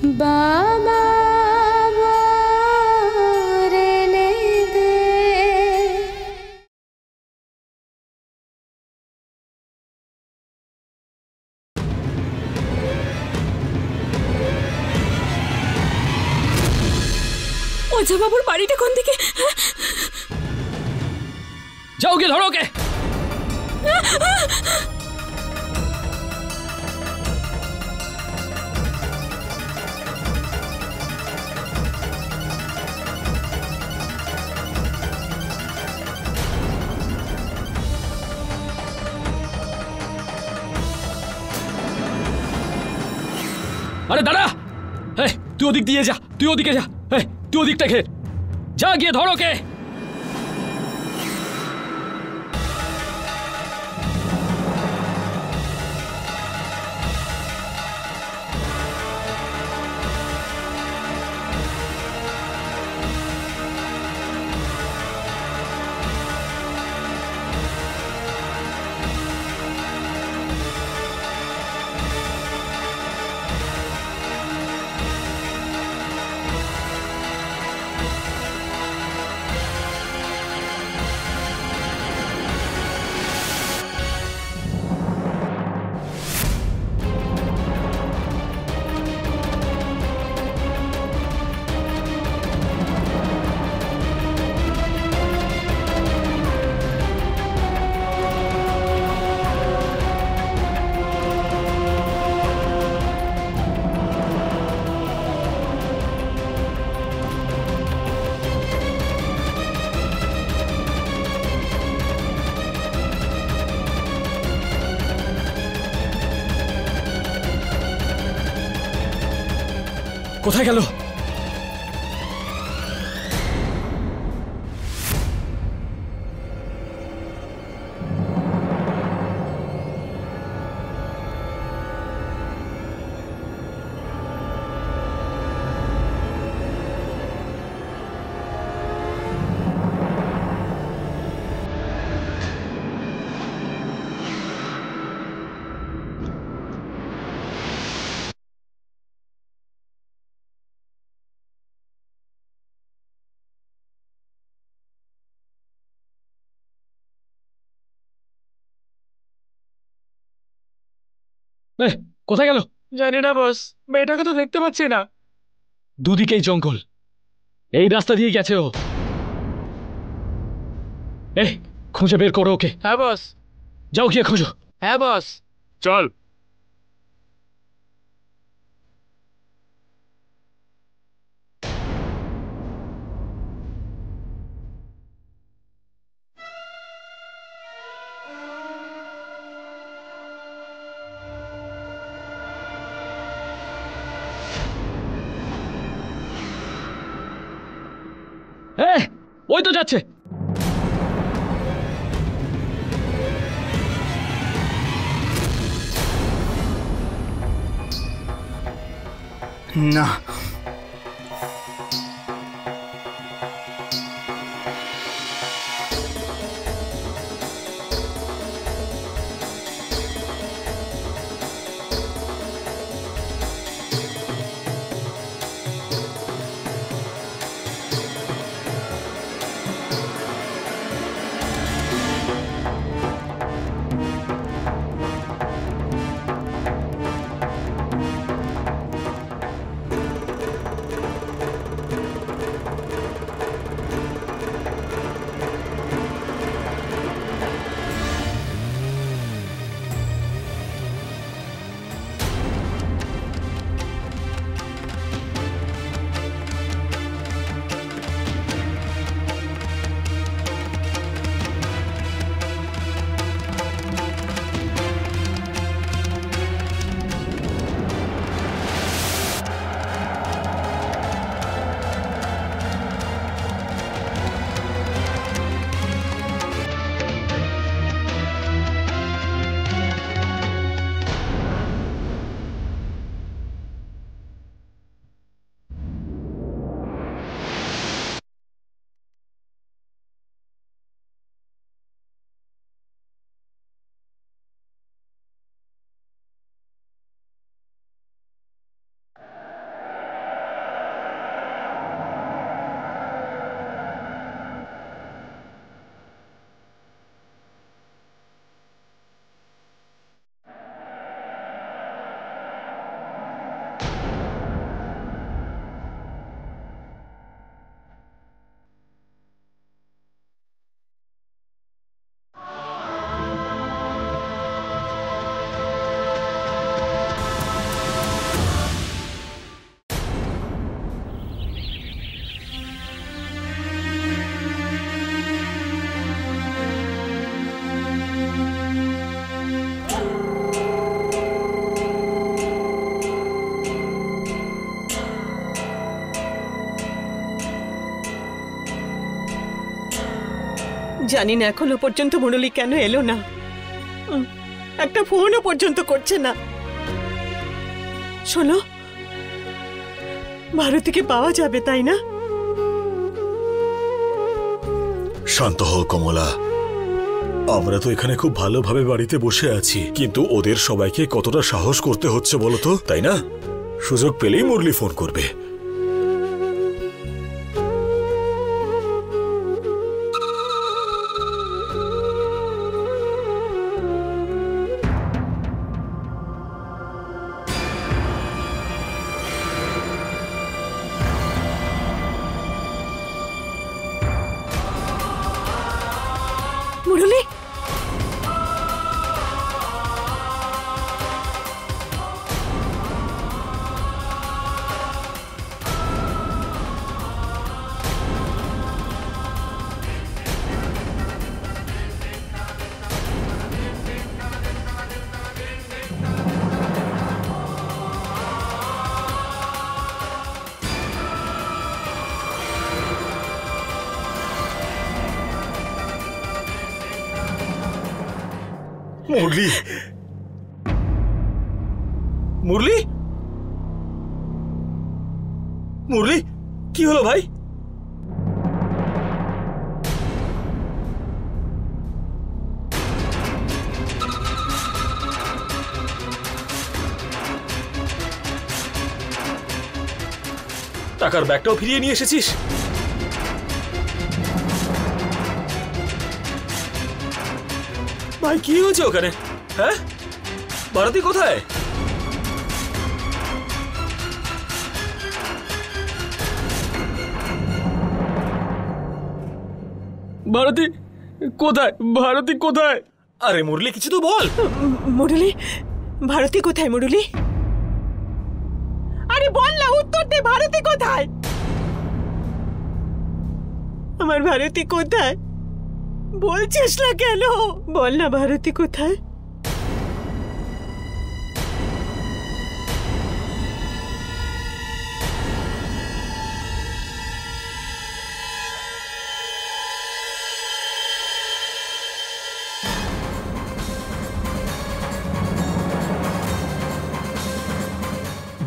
বাবা রেনে দে। ওঝা বাবুর বাড়িটা কোন দিকে? যাও গিয়ে ধরো ওকে। আরে দাঁড়া, তুই ওদিক দিয়ে যা, তুই ওদিকে যা, তুই ওদিকটা ঘের, যা গিয়ে ধর ওকে। কোথায় গেল? কোথায় গেল? জানি না বস, মেয়েটাকে তো দেখতে পাচ্ছি না। দুদিকেই জঙ্গল, এই রাস্তা দিয়ে গেছে ও। খুঁজে বের করো ওকে। হ্যাঁ বস। যাও গিয়ে খোঁজো। হ্যাঁ বস। চল। ওই তো যাচ্ছে। না, জানি না এখনো পর্যন্ত মুরলি কেন এলো না। একটা ফোনও পর্যন্ত করছে না। শোনো, ভারতীকে পাওয়া যাবে তাই না? শান্ত হও কমলা, আমরা তো এখানে খুব ভালোভাবে বাড়িতে বসে আছি, কিন্তু ওদের সবাইকে কতটা সাহস করতে হচ্ছে বলো তো, তাই না? সুযোগ পেলেই মুরলি ফোন করবে। মুরলি, মুরলি, মুরলি, মুরলি, কি হলো ভাই? টাকার ব্যাগটাও ফিরিয়ে নিয়ে এসেছিস? ভাই কি হয়েছে ওখানে? হ্যাঁ, ভারতী কোথায়? ভারতী কোথায়? ভারতী কোথায়? আরে মুরলি, কিছু তো বল। মুরলি, ভারতী কোথায়? মুরলি, আরে বল না, উত্তর দে, ভারতী কোথায়? আমার ভারতী কোথায়? বলছিস না কেন? বল না, ভারতী কোথায়?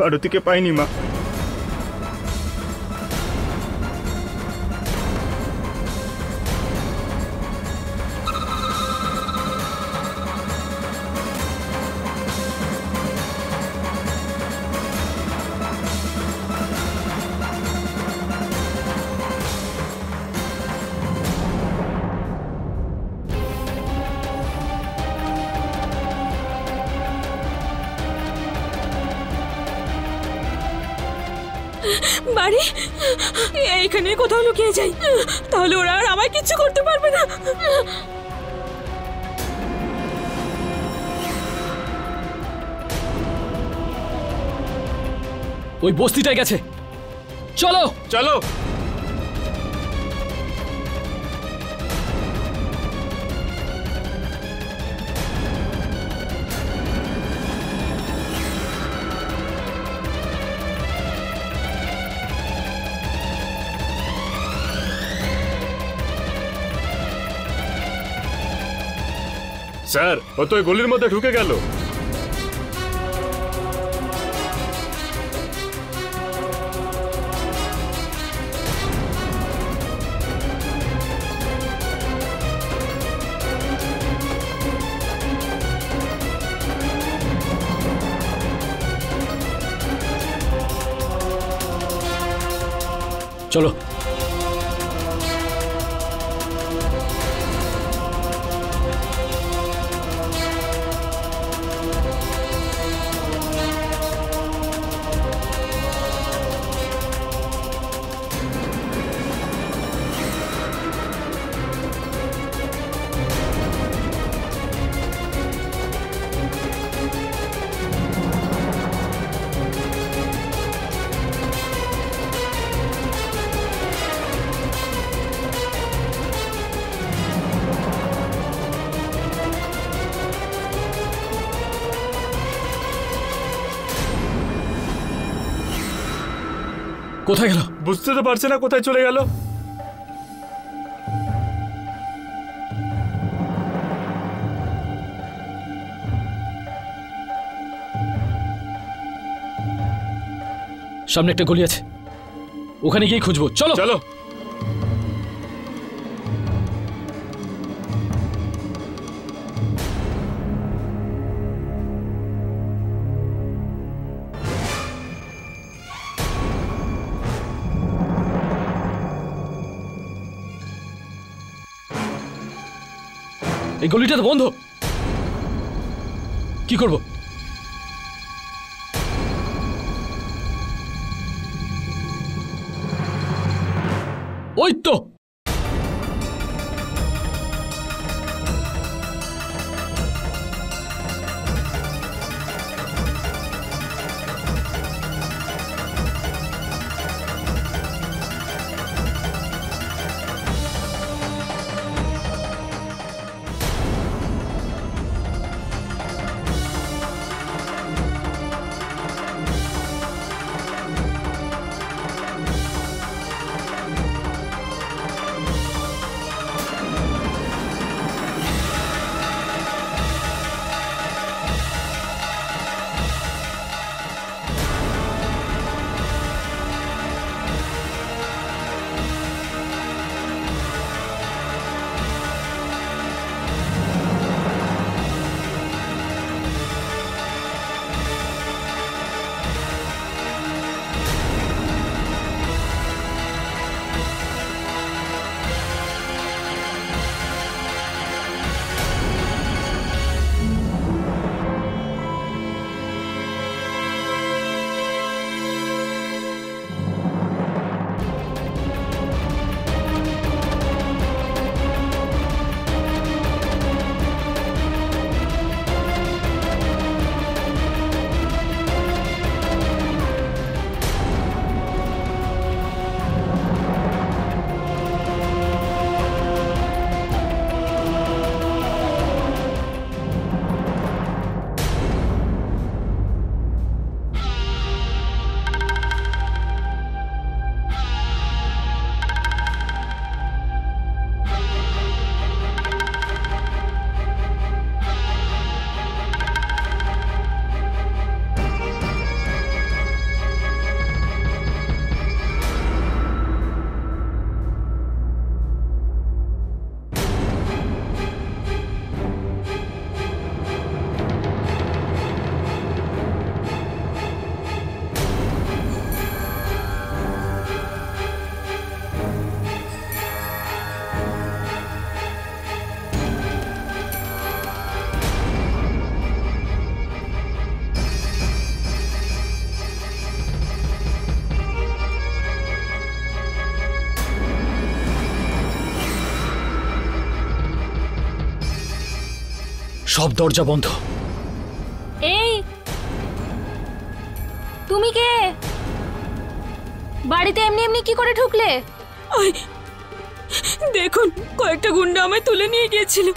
ভারতীকে পাইনি মা। বাড়ি এইখানে কোথাও লুকিয়ে যাই, তাহলে ওরা আর আমায় কিচ্ছু করতে পারবে না। ওই বস্তিটায় গেছে, চলো চলো। স্যার, ও তো ওই গলির মধ্যে ঢুকে গেল। চলো। কোথায় গেল? বুঝতে তো পারছে না কোথায় চলে গেল। সামনে একটা গলি আছে, ওখানে গিয়ে খুঁজবো। চলো চলো। এই গলিটা তো বন্ধ, কি করব? ওই তো সব দরজা বন্ধ। এই তুমি কে? বাড়িতে এমনি এমনি কি করে ঢুকলে? দেখুন, কয়েকটা গুন্ডা আমায় তুলে নিয়ে গিয়েছিল।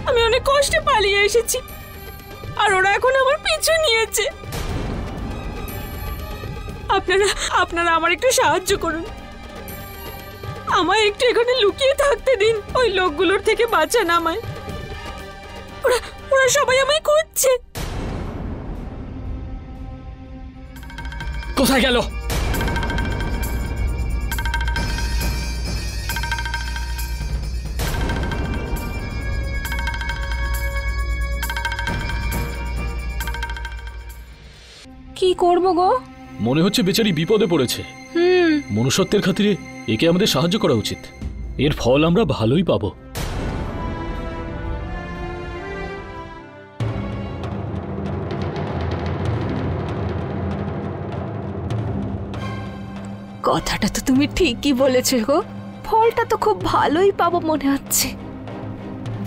আমি অনেক কষ্টে পালিয়ে এসেছি, আর ওরা এখন আমার পিছু নিয়েছে। আপনারা আমার একটু সাহায্য করুন, আমায় একটু এখানে লুকিয়ে থাকতে দিন। ওই লোকগুলোর থেকে বাঁচান আমায়, ওরা সবাই আমায় খুঁজছে। কোথায় গেল? কি করব গো? মনে হচ্ছে বেচারি বিপদে পড়েছে। মনুষ্যত্বের খাতিরে একে আমাদের সাহায্য করা উচিত, এর ফল আমরা ভালোই পাবো। কথাটা তো তুমি ঠিকই বলেছো গো, ফলটা তো খুব ভালোই পাবো মনে হচ্ছে।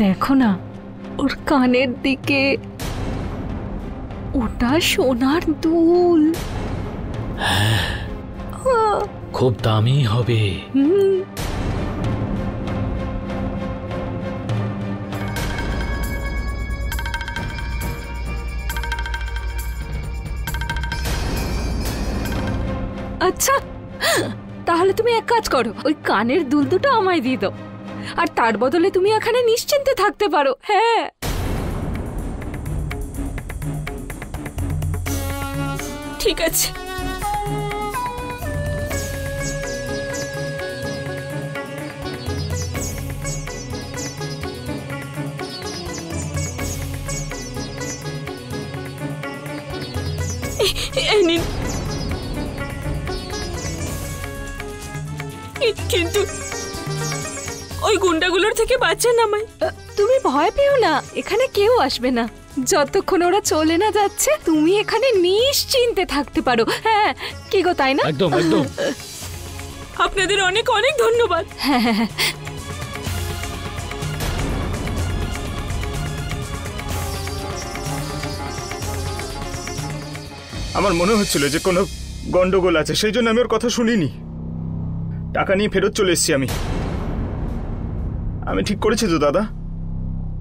দেখো না ওর কানের দিকে, ওটা সোনার দুল। খুব দামি হবে। আচ্ছা, তাহলে তুমি এক কাজ করো, ওই কানের দুল দুটো আমায় দিয়ে দাও, আর তার বদলে তুমি এখানে নিশ্চিন্তে থাকতে পারো। হ্যাঁ, ঠিক আছে, এই নিন। কিন্তু ওই গুন্ডাগুলোর থেকে বাঁচান আমায়। তুমি ভয় পেও না, এখানে কেউ আসবে না। যতক্ষণ ওরা চলে না যাচ্ছে তুমি এখানে নিশ্চিন্তে থাকতে পারো। হ্যাঁ কি গো, তাই না? একদম একদম। আপনাদের অনেক অনেক ধন্যবাদ। হ্যাঁ হ্যাঁ হ্যাঁ। আমার মনে হচ্ছিল যে কোনো গন্ডগোল আছে, সেই জন্য আমি ওর কথা শুনিনি। টাকা নিয়ে ফেরত চলে এসেছি আমি। আমি ঠিক করেছি তো দাদা?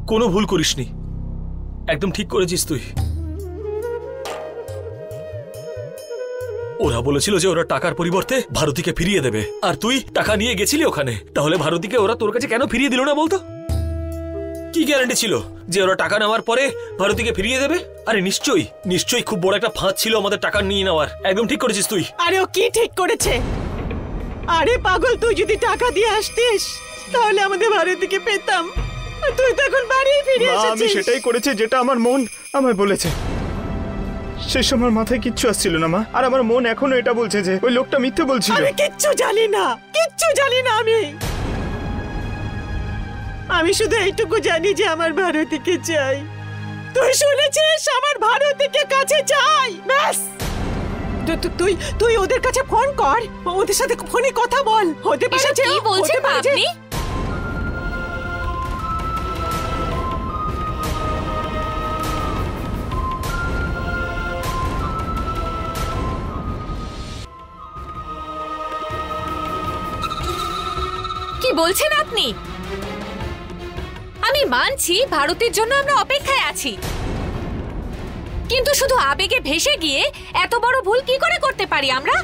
কোনো ভুল করিসনি, একদম ঠিক করেছিস তুই। ওরা বলেছিল যে ওরা টাকার পরিবর্তে ভারতীকে ফিরিয়ে দেবে, আর তুই টাকা নিয়ে গেছিলি ওখানে। তাহলে ভারতীকে ওরা তোর কাছে কেন ফিরিয়ে দিল না বলতো? কি গ্যারান্টি ছিল যে ওরা টাকা নেওয়ার পরে ভারতীকে ফিরিয়ে দেবে? আরে নিশ্চয়ই নিশ্চয়ই খুব বড় একটা ফাঁদ ছিল আমাদের টাকা নিয়ে নেওয়ার। একদম ঠিক করেছিস তুই। আরে ও কি ঠিক করেছে? আরে পাগল, তুই যদি টাকা দিয়ে আসতিস তাহলে আমাদের ভারতীকে পেতাম। আর তুই তো এখন বাড়ি ফিরে মা, আমি এসেছিস। সেটাই করেছি যেটা আমার মন আমায় বলেছে। সেই সময় মাথায় কিচ্ছু আসছিল না মা, আর আমার মন এখনো এটা বলছে যে ওই লোকটা মিথ্যে বলছিল। আমি কিচ্ছু জানি না, কিচ্ছু জানি না। আমি শুধু এইটুকু জানি যে আমার ভারতীকে চাই। তুই শুনেছিস? আমার ভারতীকে কাছে চাই, ব্যাস। তুই ওদের কাছে ফোন কর, ওদের সাথে ফোনে কথা বল। হতে পারে এসব যে কি বলছেন হতে পারে যে- আপনি? কি বলছেন আপনি? আমি মানছি ভারতের জন্য আমরা অপেক্ষায় আছি, কিন্তু শুধু আবেগে ভেসে গিয়ে এত বড় ভুল কি করে করতে পারি আমরা?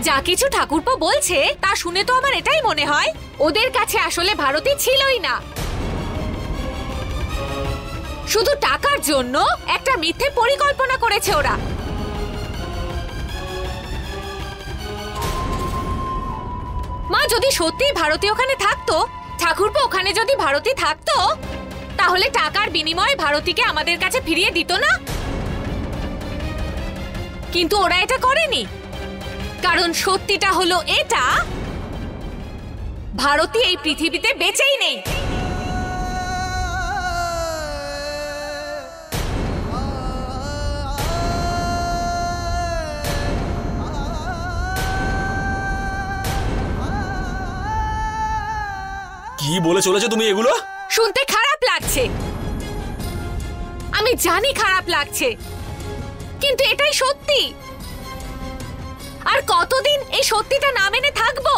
যা কিছু ঠাকুরপো বলছে তা শুনে তো আমার এটাই মনে হয় ওদের কাছে আসলে ভারতী ছিলই না। শুধু টাকার জন্য একটা মিথ্যে পরিকল্পনা করেছে ওরা। মা, যদি সত্যি ভারতী ওখানে থাকতো, ঠাকুরপো ওখানে যদি ভারতী থাকতো, তাহলে টাকার বিনিময়ে ভারতীকে আমাদের কাছে ফিরিয়ে দিত না। কিন্তু ওরা এটা করেনি, কারণ সত্যিটা হলো এটা, ভারতী এই পৃথিবীতে বেঁচেই নেই। কি বলে চলেছো তুমি এগুলো? শুনতে খারাপ লাগছে, আমি জানি খারাপ লাগছে, কিন্তু এটাই সত্যি। আর কতদিন এই সত্যিটা না মেনে থাকবো?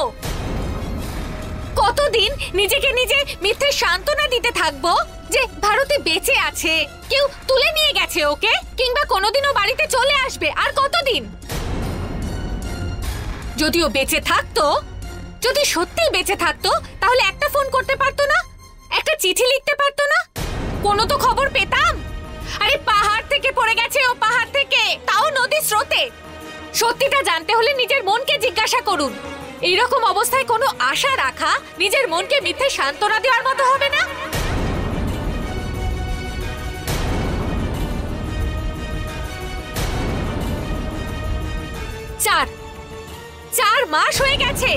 কতদিন নিজেকে নিজে মিথ্যে সান্ত্বনা দিতে থাকবো যে ভারতী বেঁচে আছে, কেউ তুলে নিয়ে গেছে ওকে, কিংবা কোনোদিনও বাড়িতে চলে আসবে? আর কতদিন? যদিও বেঁচে থাকতো, যদি সত্যি বেঁচে থাকতো, তাহলে একটা ফোন করতে পারতো না, একটা চিঠি লিখতে পারতো না, কোনো তো খবর পেতাম। আরে পাহাড় থেকে পড়ে গেছে ও, পাহাড় থেকে, তাও নদীর স্রোতে। সত্যিটা জানতে হলে নিজের মনকে জিজ্ঞাসা করুন। এইরকম অবস্থায় কোনো আশা রাখা নিজের মনকে মিথ্যে সান্ত্বনা দেওয়ার মতো হবে না। চার মাস হয়ে গেছে,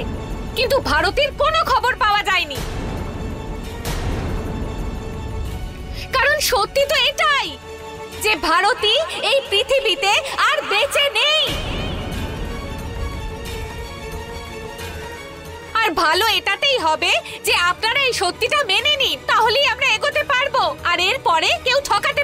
কিন্তু ভারতীর কোনো খবর পাওয়া যায়নি। কারণ সত্যি তো এটাই যে ভারতী এই পৃথিবীতে আর বেঁচে নেই। আর ভালো এটাতেই হবে যে আপনারা এই সত্যিটা মেনে নিন, তাহলেই আমরা এগোতে পারবো, আর এরপরে কেউ ঠকাতে